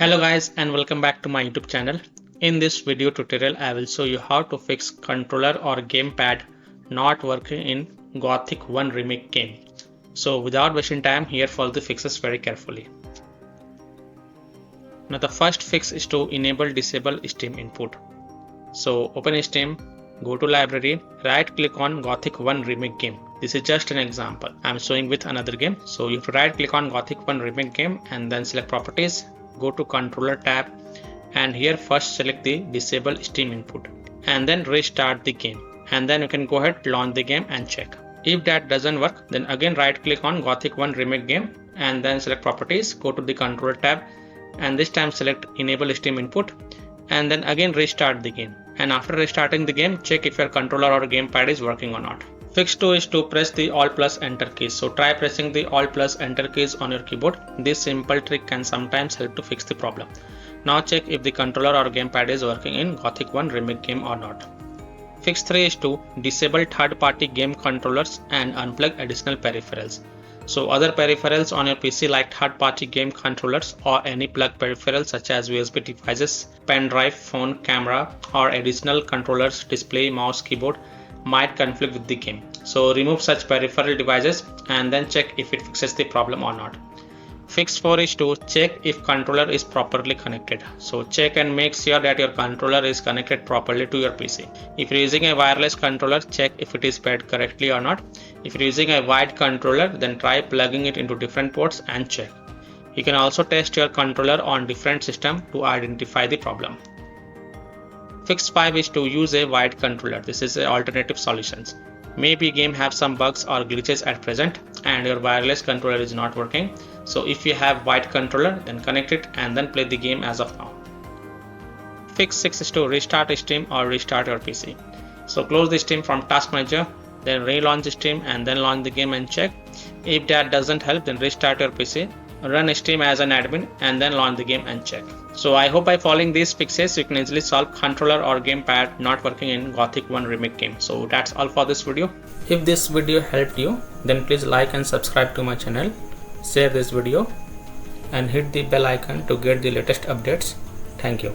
Hello guys and welcome back to my YouTube channel. In this video tutorial I will show you how to fix controller or gamepad not working in Gothic 1 Remake game. So without wasting time, here follow the fixes very carefully. Now the first fix is to enable disable Steam input. So open Steam, go to library, right click on Gothic 1 Remake game. This is just an example. I am showing with another game. So you have to right click on Gothic 1 Remake game and then select properties. Go to controller tab and here first select the disable Steam input and then restart the game, and then you can go ahead, launch the game and check. If that doesn't work, then again right click on Gothic 1 Remake game and then select properties, go to the controller tab and this time select enable Steam input and then again restart the game, and after restarting the game check if your controller or gamepad is working or not. Fix 2 is to press the Alt plus Enter keys. So try pressing the Alt plus Enter keys on your keyboard. This simple trick can sometimes help to fix the problem. Now check if the controller or gamepad is working in Gothic 1 Remake game or not. Fix 3 is to disable third-party game controllers and unplug additional peripherals. So other peripherals on your PC like third-party game controllers or any plug peripherals such as USB devices, pen drive, phone, camera or additional controllers, display, mouse, keyboard might conflict with the game. So remove such peripheral devices and then check if it fixes the problem or not. Fix 4 is to check if controller is properly connected. So check and make sure that your controller is connected properly to your PC. If you're using a wireless controller, check if it is paired correctly or not. If you're using a wired controller, then try plugging it into different ports and check. You can also test your controller on different systems to identify the problem. Fix 5 is to use a wired controller. This is an alternative solution. Maybe game have some bugs or glitches at present and your wireless controller is not working. So if you have wired controller, then connect it and then play the game as of now. Fix 6 is to restart Steam or restart your PC. So close the Steam from Task Manager, then relaunch Steam and then launch the game and check. If that doesn't help, then restart your PC, run Steam as an admin and then launch the game and check. So I hope by following these fixes you can easily solve controller or gamepad not working in Gothic 1 Remake game. So that's all for this video. If this video helped you, then please like and subscribe to my channel, share this video and hit the bell icon to get the latest updates. Thank you.